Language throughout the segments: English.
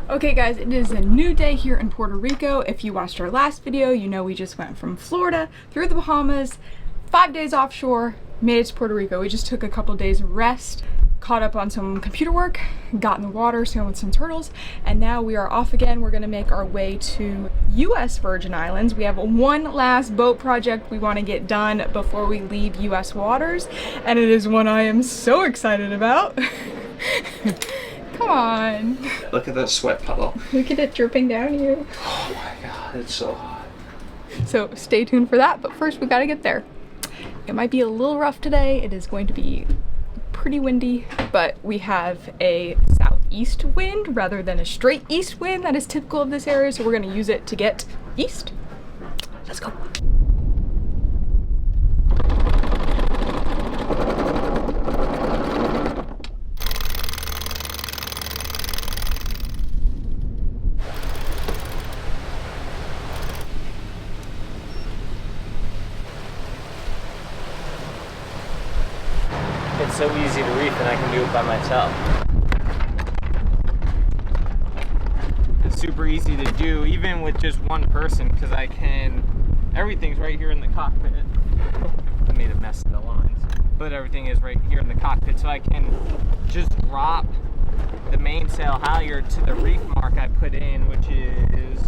Okay guys, it is a new day here in Puerto Rico. If you watched our last video, you know we just went from Florida through the Bahamas, 5 days offshore, made it to Puerto Rico. We just took a couple days of rest, caught up on some computer work, got in the water, swam with some turtles, and now we are off again. We're gonna make our way to US Virgin Islands. We have one last boat project we wanna get done before we leave US waters, and it is one I am so excited about. Come on. Look at that sweat puddle. Look at it dripping down you. Oh my god, it's so hot. So stay tuned for that, but first we gotta get there. It might be a little rough today. It is going to be pretty windy, but we have a southeast wind rather than a straight east wind that is typical of this area, so we're gonna use it to get east. Let's go. It's so easy to reef and I can do it by myself. It's super easy to do even with just one person because I can, everything's right here in the cockpit. I made a mess of the lines, but everything is right here in the cockpit, so I can just drop the mainsail halyard to the reef mark I put in, which is,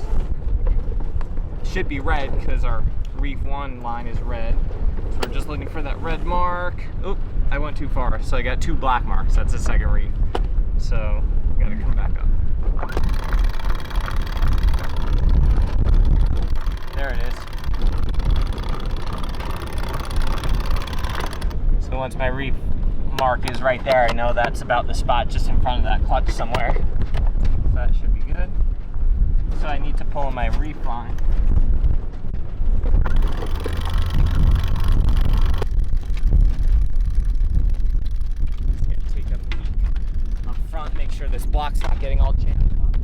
should be red because our reef 1 line is red. So we're just looking for that red mark. Oop. I went too far, so I got 2 black marks. That's the second reef. So, we gotta come back up. There it is. So once my reef mark is right there, I know that's about the spot just in front of that clutch somewhere. So that should be good. So I need to pull in my reef line. Make sure this block's not getting all jammed up.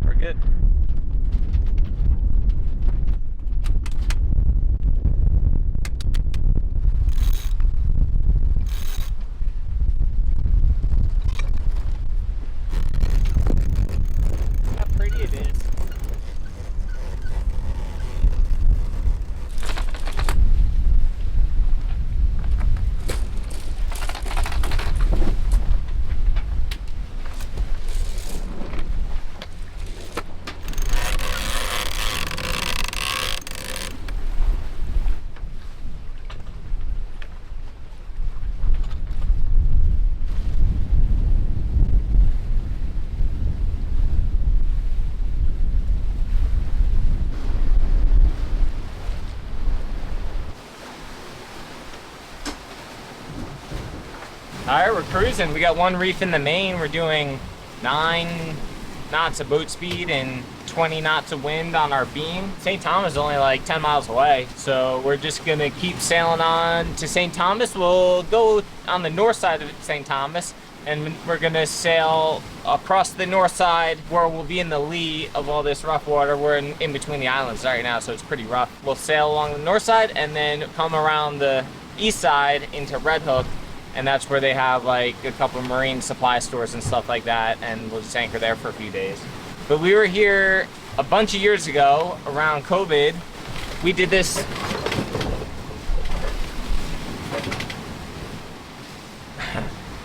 We're good. How pretty it is. Alright, we're cruising. We got 1 reef in the main. We're doing 9 knots of boat speed and 20 knots of wind on our beam. St. Thomas is only like 10 miles away, so we're just gonna keep sailing on to St. Thomas. We'll go on the north side of St. Thomas, and we're gonna sail across the north side where we'll be in the lee of all this rough water. We're in between the islands right now, so it's pretty rough. We'll sail along the north side and then come around the east side into Red Hook, and that's where they have like a couple of marine supply stores and stuff like that, and we'll just anchor there for a few days. But we were here a bunch of years ago around COVID. We did this.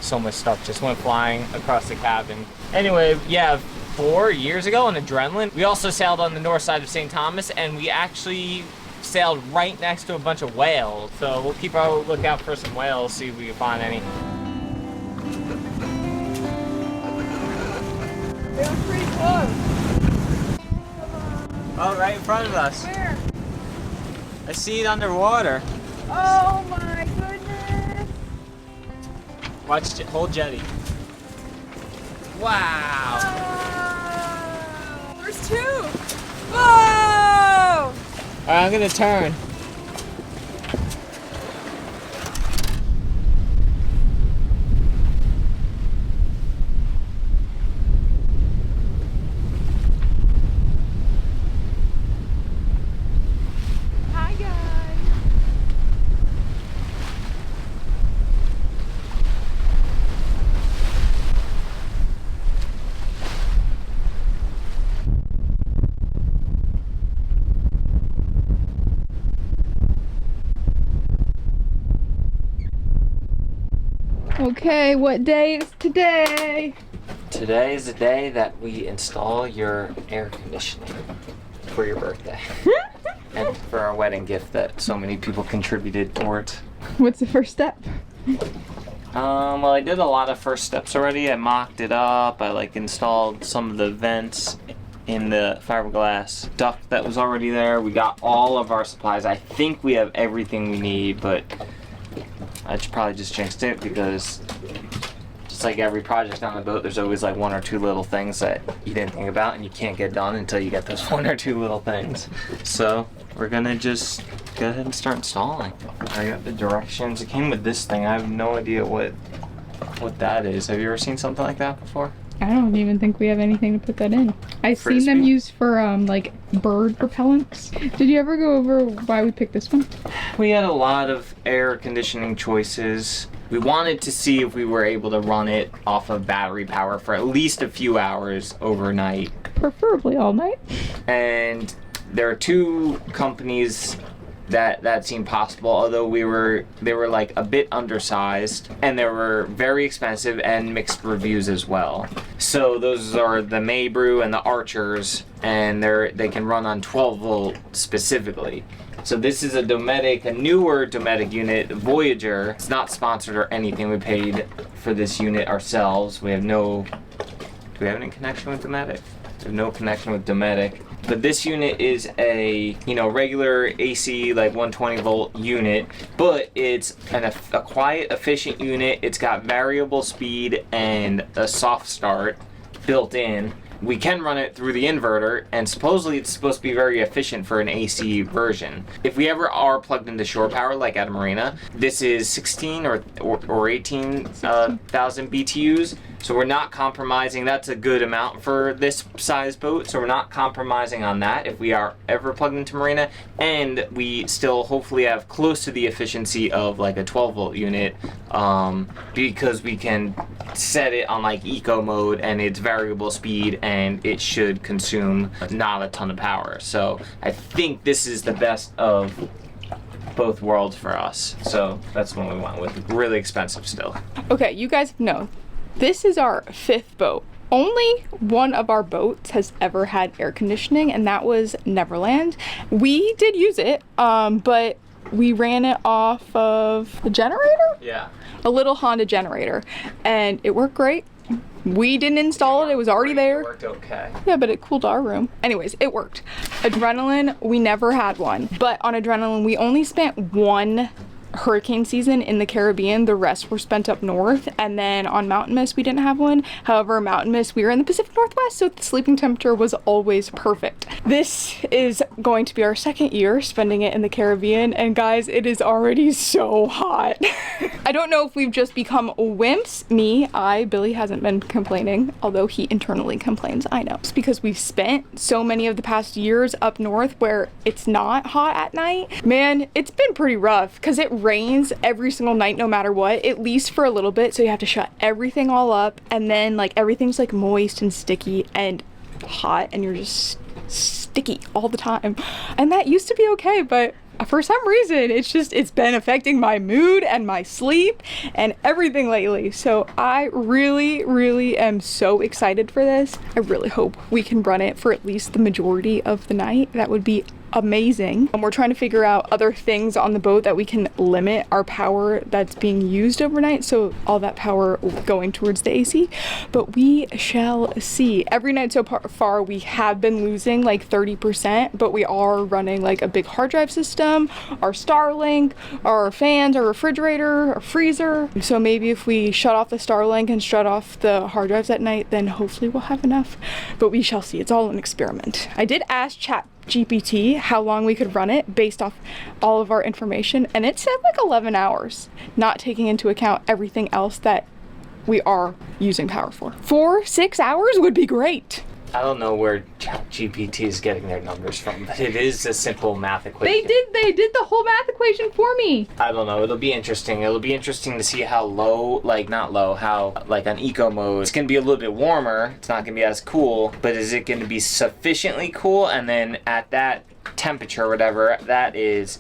So much stuff just went flying across the cabin. Anyway, yeah, 4 years ago on Adrenaline, we also sailed on the north side of St. Thomas, and we actually sailed right next to a bunch of whales. So we'll keep our lookout for some whales, see if we can find any. It was pretty close. Oh, right in front of us. Where? I see it underwater. Oh my goodness. Watch, hold jetty. Wow. Whoa. There's 2. Whoa! All right, I'm gonna turn. Okay, what day is today? Today is the day that we install your air conditioning for your birthday. And for our wedding gift that so many people contributed towards. What's the first step? Well, I did a lot of first steps already. I mocked it up. I like installed some of the vents in the fiberglass duct that was already there. We got all of our supplies. I think we have everything we need, but I should probably just jinxed it because just like every project on the boat, there's always like one or two little things that you didn't think about and you can't get done until you get those one or two little things. So we're gonna just go ahead and start installing. I got the directions. It came with this thing. I have no idea what that is. Have you ever seen something like that before? I don't even think we have anything to put that in. I've Frisbee? seen them used for like bird repellents. Did you ever go over why we picked this one? We had a lot of air conditioning choices. We wanted to see if we were able to run it off of battery power for at least a few hours overnight. Preferably all night. And there are two companies that seemed possible, although they were like a bit undersized and they were very expensive and mixed reviews as well. So those are the Maybrew and the Archers, and they can run on 12 volt specifically. So this is a newer Dometic unit, Voyager. It's not sponsored or anything. We paid for this unit ourselves. Do we have any connection with Dometic? We have no connection with Dometic. But this unit is a, regular AC, like 120 volt unit, but it's a quiet, efficient unit. It's got variable speed and a soft start built in. We can run it through the inverter, and supposedly it's supposed to be very efficient for an AC version. If we ever are plugged into shore power, like at a marina, this is 16 or 18,000 BTUs. So we're not compromising. That's a good amount for this size boat. So we're not compromising on that if we are ever plugged into marina. And we still hopefully have close to the efficiency of like a 12 volt unit, because we can set it on like eco mode and it's variable speed and it should consume not a ton of power. So I think this is the best of both worlds for us. So that's what we went with. Really expensive still. Okay, you guys know. This is our 5th boat. Only one of our boats has ever had air conditioning, and that was Neverland. We did use it, but we ran it off of a generator? Yeah. A little Honda generator, and it worked great. We didn't install it, it was already there. It worked okay. Yeah, but it cooled our room. Anyways, it worked. Adrenaline, we never had one. But on Adrenaline, we only spent one hurricane season in the Caribbean. The rest were spent up north, and then on Mountain Mist we didn't have one. However, Mountain Mist, we were in the Pacific Northwest, so the sleeping temperature was always perfect. This is going to be our 2nd year spending it in the Caribbean, and guys, it is already so hot. I don't know if we've just become wimps. Billy hasn't been complaining, although he internally complains, I know. It's because we've spent so many of the past years up north where it's not hot at night. Man, it's been pretty rough because it rains every single night no matter what, at least for a little bit, so you have to shut everything all up, and then like everything's like moist and sticky and hot, and you're just sticky all the time. And that used to be okay, but for some reason it's been affecting my mood and my sleep and everything lately. So I really am so excited for this. I really hope we can run it for at least the majority of the night. That would be amazing. And we're trying to figure out other things on the boat that we can limit our power that's being used overnight, so all that power going towards the AC, but we shall see. Every night so far we have been losing like 30%, but we are running like a big hard drive system, our Starlink, our fans, our refrigerator, our freezer. So maybe if we shut off the Starlink and shut off the hard drives at night, then hopefully we'll have enough, but we shall see. It's all an experiment. I did ask ChatGPT how long we could run it based off all of our information, and it said like 11 hours, not taking into account everything else that we are using power for. 4-6 hours would be great. I don't know where ChatGPT is getting their numbers from, but it is a simple math equation. They did the whole math equation for me. I don't know, it'll be interesting. It'll be interesting to see how low, like not low, how like on eco mode, it's gonna be a little bit warmer, it's not gonna be as cool, but is it gonna be sufficiently cool? And then at that temperature or whatever that is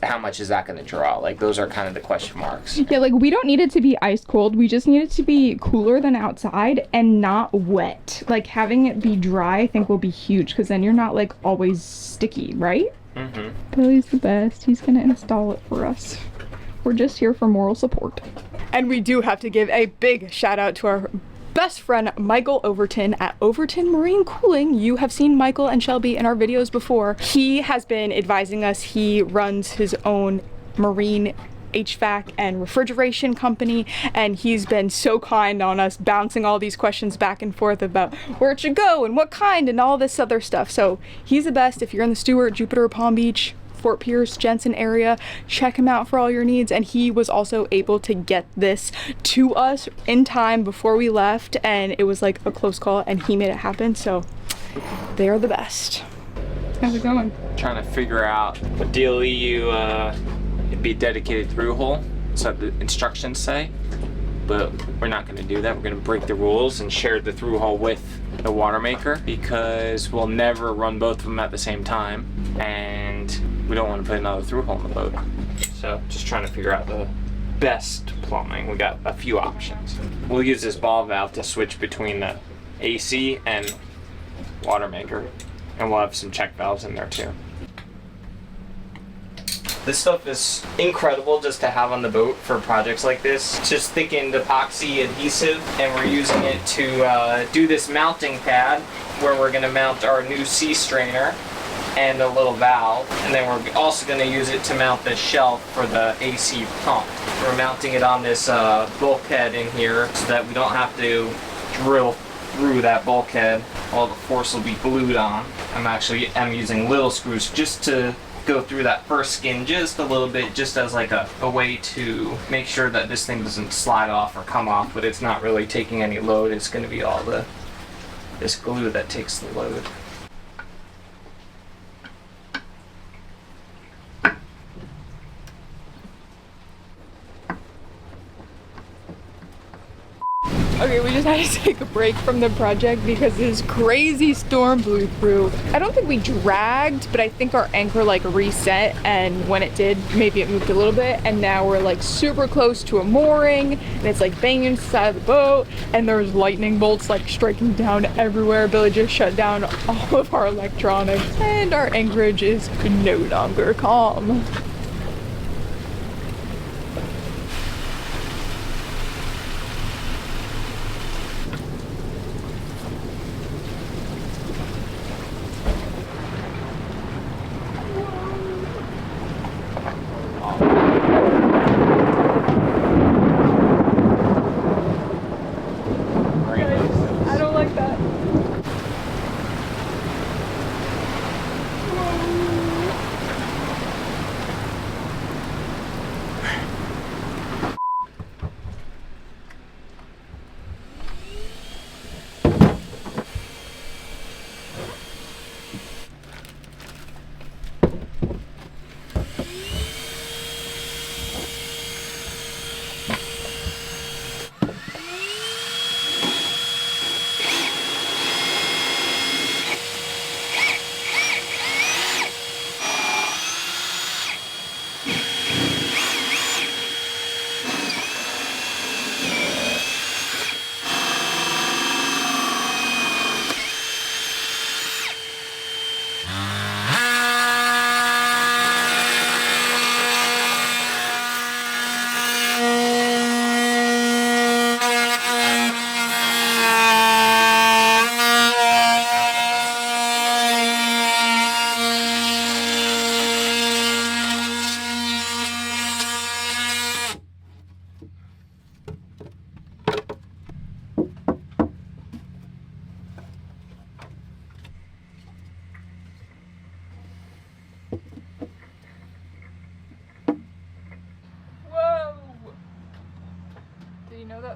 how much is that going to draw? Like, those are kind of the question marks. Yeah, like we don't need it to be ice cold. We just need it to be cooler than outside and not wet. Like having it be dry, I think will be huge because then you're not like always sticky, right? Mm-hmm. Billy's the best. He's gonna install it for us. We're just here for moral support. And we do have to give a big shout out to our best friend Michael Overton at Overton Marine Cooling. You have seen Michael and Shelby in our videos before. He has been advising us. He runs his own marine HVAC and refrigeration company, and he's been so kind on us, bouncing all these questions back and forth about where it should go and what kind and all this other stuff. So he's the best. If you're in the Stewart, Jupiter, Palm Beach, Fort Pierce, Jensen area, check him out for all your needs. And he was also able to get this to us in time before we left, and it was like a close call and he made it happen. So they are the best. How's it going? Trying to figure out ideally it'd be dedicated through hole, so the instructions say, but we're not going to do that. We're going to break the rules and share the through hole with the water maker because we'll never run both of them at the same time, and we don't want to put another through hole in the boat. So just trying to figure out the best plumbing. We got a few options. We'll use this ball valve to switch between the AC and water maker, and we'll have some check valves in there too. This stuff is incredible just to have on the boat for projects like this. It's just thickened epoxy adhesive, and we're using it to do this mounting pad where we're going to mount our new sea strainer and a little valve, and then we're also going to use it to mount the shelf for the AC pump. We're mounting it on this bulkhead in here so that we don't have to drill through that bulkhead. All the force will be glued on. I'm using little screws just to go through that first skin just a little bit, just as like a way to make sure that this thing doesn't slide off or come off, but it's not really taking any load. It's going to be all this glue that takes the load. Okay, we just had to take a break from the project because this crazy storm blew through. I don't think we dragged, but I think our anchor like reset, and when it did, maybe it moved a little bit, and now we're like super close to a mooring, and it's like banging inside the boat, and there's lightning bolts like striking down everywhere. Billy just shut down all of our electronics, and our anchorage is no longer calm.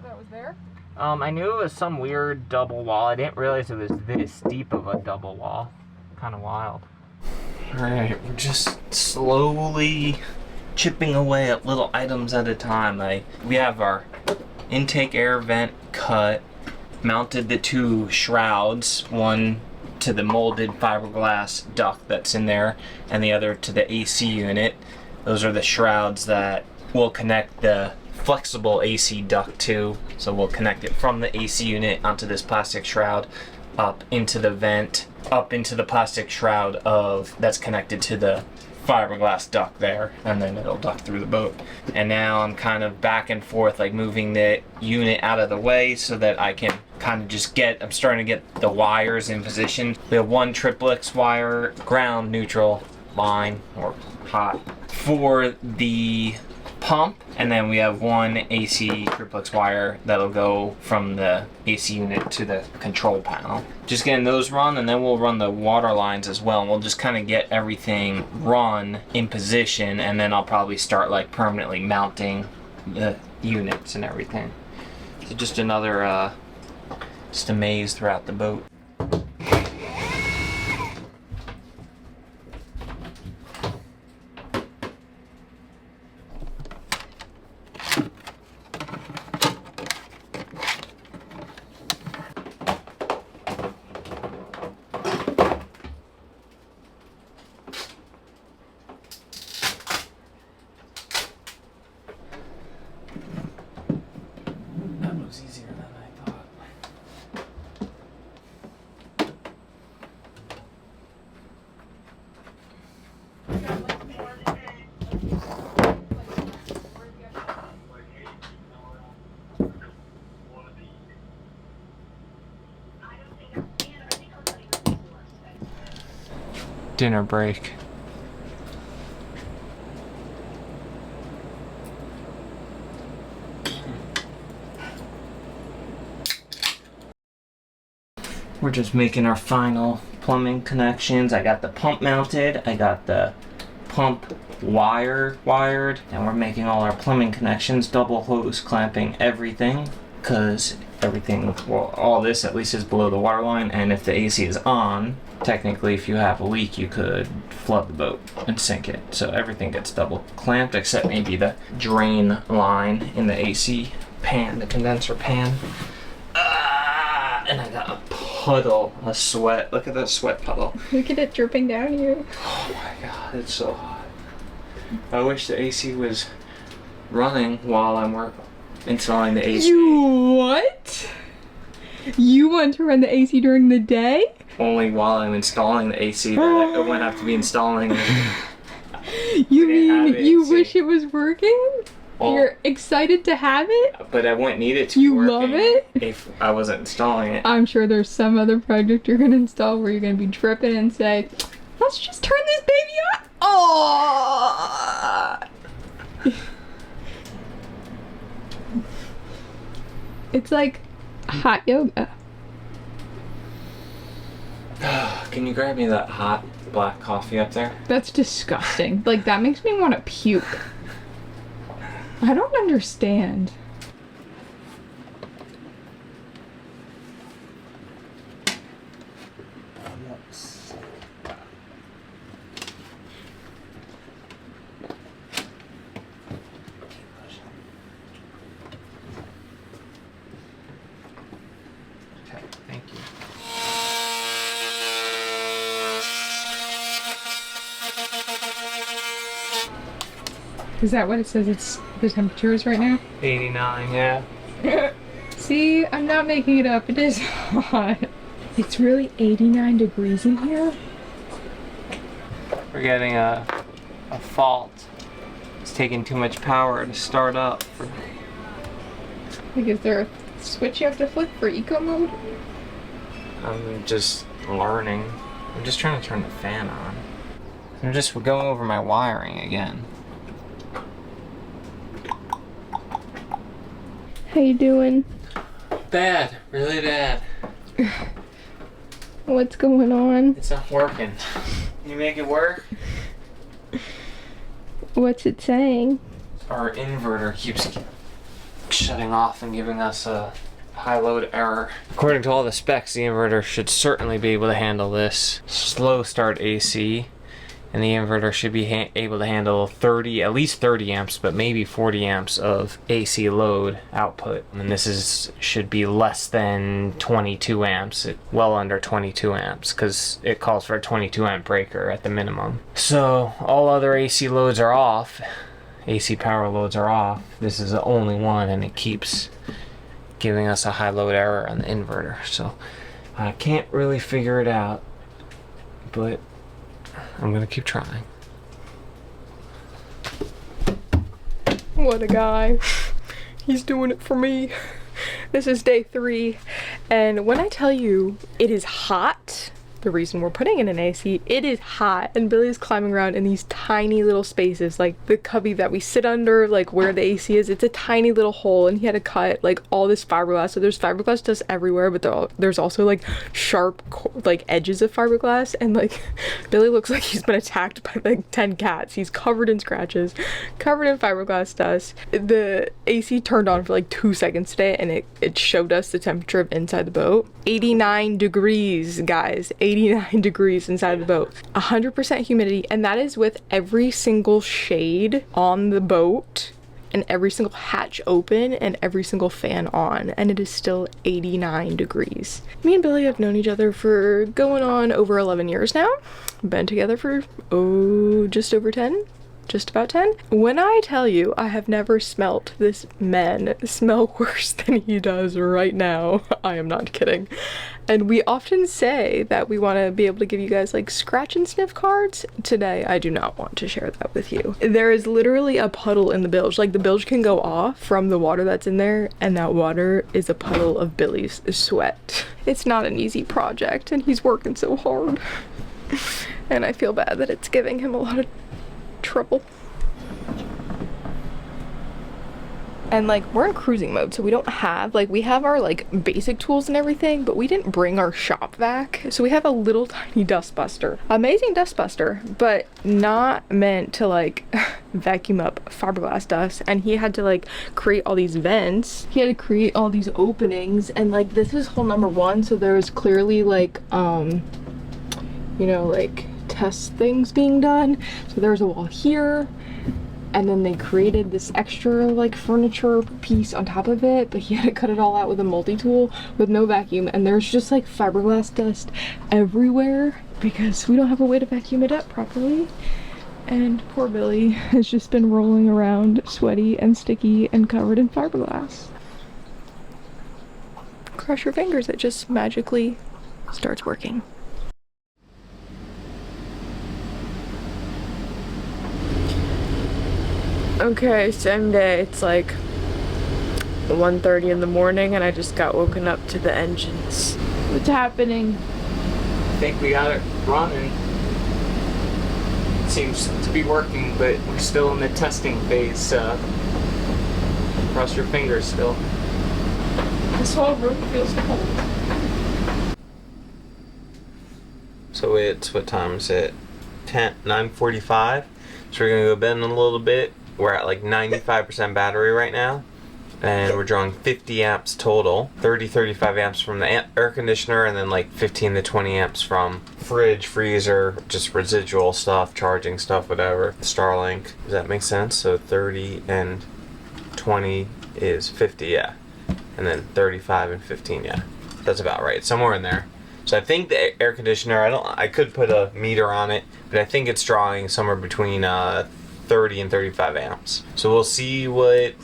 That was there? I knew it was some weird double wall. I didn't realize it was this deep of a double wall. Kind of wild. Alright, we're just slowly chipping away at little items at a time. We have our intake air vent cut, mounted the two shrouds, one to the molded fiberglass duct that's in there, and the other to the AC unit. Those are the shrouds that will connect the flexible AC duct to. So we'll connect it from the AC unit onto this plastic shroud, up into the vent, up into the plastic shroud that's connected to the fiberglass duct there, and then it'll duct through the boat. And now I'm kind of back and forth, like moving the unit out of the way so that I can kind of just I'm starting to get the wires in position. We have one triplex wire, ground, neutral, line, or hot, for the pump, and then we have one AC triplex wire that'll go from the AC unit to the control panel. Just getting those run, and then we'll run the water lines as well, and we'll just kind of get everything run in position, and then I'll probably start like permanently mounting the units and everything. So just another just a maze throughout the boat. Easier than I thought. Dinner break. We're just making our final plumbing connections. I got the pump mounted, I got the pump wired, and we're making all our plumbing connections, double hose clamping everything, because everything, well, all this at least is below the water line, and if the AC is on, technically if you have a leak you could flood the boat and sink it. So everything gets double clamped except maybe the drain line in the AC pan, the condenser pan. And I got a puddle of sweat. Look at that sweat puddle. Look at it dripping down you. Oh my god, it's so hot. I wish the AC was running while I'm installing the AC. You what? You want to run the AC during the day? Only while I'm installing the AC that I wouldn't have to be installing it. You mean you wish it was working? Well, you're excited to have it? But I wouldn't need it to You work love it? if I wasn't installing it. I'm sure there's some other project you're gonna install where you're gonna be dripping and say, let's just turn this baby on. Oh! It's like hot yoga. Can you grab me that hot black coffee up there? That's disgusting. Like, that makes me want to puke. I don't understand. Okay, thank you. Is that what it says it's the temperature is right now? 89, yeah. See, I'm not making it up. It is hot. It's really 89 degrees in here. We're getting a fault. It's taking too much power to start up. Like, is there a switch you have to flip for eco mode? I'm just learning. I'm just trying to turn the fan on. We're going over my wiring again. How you doing? Bad, really bad. What's going on? It's not working. Can you make it work? What's it saying? Our inverter keeps shutting off and giving us a high load error. According to all the specs, the inverter should certainly be able to handle this. Slow start AC. and the inverter should be able to handle at least 30 amps, but maybe 40 amps of AC load output. And this should be less than 22 amps, well under 22 amps, because it calls for a 22 amp breaker at the minimum. So all other AC loads are off. AC power loads are off. This is the only one, and it keeps giving us a high load error on the inverter. So I can't really figure it out, but I'm gonna keep trying. What a guy. He's doing it for me. This is day 3, and when I tell you it is hot, the reason we're putting in an AC, it is hot, and Billy's climbing around in these tiny little spaces, like the cubby that we sit under, like where the AC is. It's a tiny little hole, and he had to cut like all this fiberglass. So there's fiberglass dust everywhere, but there's also like sharp like edges of fiberglass, and like Billy looks like he's been attacked by like 10 cats. He's covered in scratches, covered in fiberglass dust. The AC turned on for like 2 seconds today, and it showed us the temperature of inside the boat. 89 degrees, guys. 89 degrees inside the boat. 100% humidity, and that is with every single shade on the boat and every single hatch open and every single fan on, and it is still 89 degrees. Me and Billy have known each other for going on over 11 years now. Been together for just over 10. Just about 10. When I tell you I have never smelt this man smell worse than he does right now, I am not kidding. And we often say that we want to be able to give you guys like scratch and sniff cards. Today I do not want to share that with you. There is literally a puddle in the bilge. Like the bilge can go off from the water that's in there, and that water is a puddle of Billy's sweat. It's not an easy project, and he's working so hard. And I feel bad that it's giving him a lot of trouble. And like we're in cruising mode, so we don't have like, we have our like basic tools and everything, but we didn't bring our shop vac, so we have a little tiny dust buster. Amazing dust buster, but not meant to like vacuum up fiberglass dust. And he had to like create all these vents, he had to create all these openings, and like this is hole number 1, so there was clearly like you know, like test things being done. So there's a wall here, and then they created this extra like furniture piece on top of it, but he had to cut it all out with a multi-tool with no vacuum, and there's just like fiberglass dust everywhere because we don't have a way to vacuum it up properly. And poor Billy has just been rolling around sweaty and sticky and covered in fiberglass. Cross your fingers, it just magically starts working. Okay, same day. It's like 1:30 in the morning, and I just got woken up to the engines. What's happening? I think we got it running. It seems to be working, but we're still in the testing phase, so cross your fingers still. This whole room feels cold. So it's, what time is it? 9:45. So we're gonna go bed in a little bit. We're at like 95% battery right now, and we're drawing 50 amps total, 35 amps from the air conditioner, and then like 15 to 20 amps from fridge, freezer, just residual stuff, charging stuff, whatever. Starlink, does that make sense? So 30 and 20 is 50, yeah. And then 35 and 15, yeah. That's about right, somewhere in there. So I think the air conditioner, I could put a meter on it, but I think it's drawing somewhere between 30 and 35 amps. So we'll see what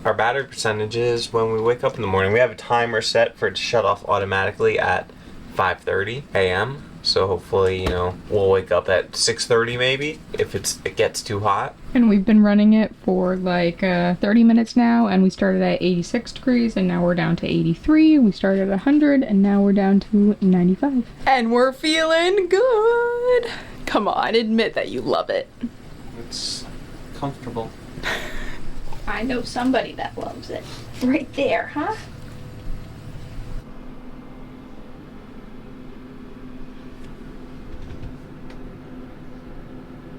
our battery percentage is when we wake up in the morning. We have a timer set for it to shut off automatically at 5:30 a.m. So hopefully, you know, we'll wake up at 6:30 maybe if it gets too hot. And we've been running it for like 30 minutes now, and we started at 86 degrees, and now we're down to 83. We started at 100, and now we're down to 95. And we're feeling good. Come on, admit that you love it. It's comfortable. I know somebody that loves it. Right there, huh?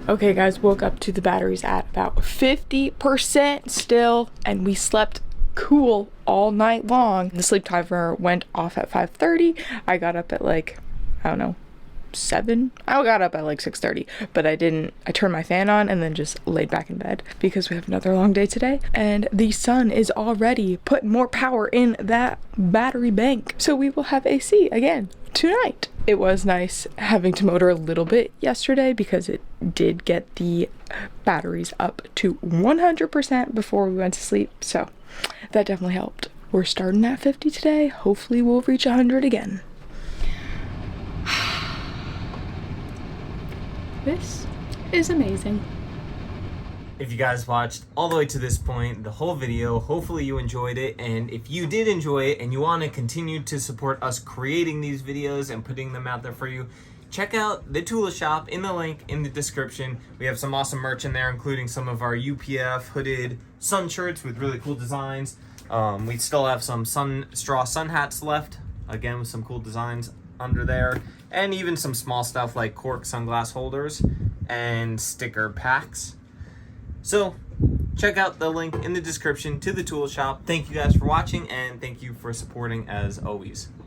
Okay guys, woke up to the batteries at about 50% still, and we slept cool all night long. The sleep timer went off at 5:30. I got up at like, I don't know, 7. I got up at like 6:30, but I turned my fan on and then just laid back in bed because we have another long day today, and the sun is already putting more power in that battery bank, so we will have AC again tonight. It was nice having to motor a little bit yesterday because it did get the batteries up to 100% before we went to sleep, so that definitely helped. We're starting at 50 today. Hopefully we'll reach 100 again. This is amazing. If you guys watched all the way to this point, the whole video, hopefully you enjoyed it. And if you did enjoy it and you want to continue to support us creating these videos and putting them out there for you, check out the Tula shop in the link in the description. We have some awesome merch in there, including some of our UPF hooded sun shirts with really cool designs. We still have some straw sun hats left, again with some cool designs under there, and even some small stuff like cork sunglass holders and sticker packs. So check out the link in the description to the Tula shop. Thank you guys for watching, and thank you for supporting as always.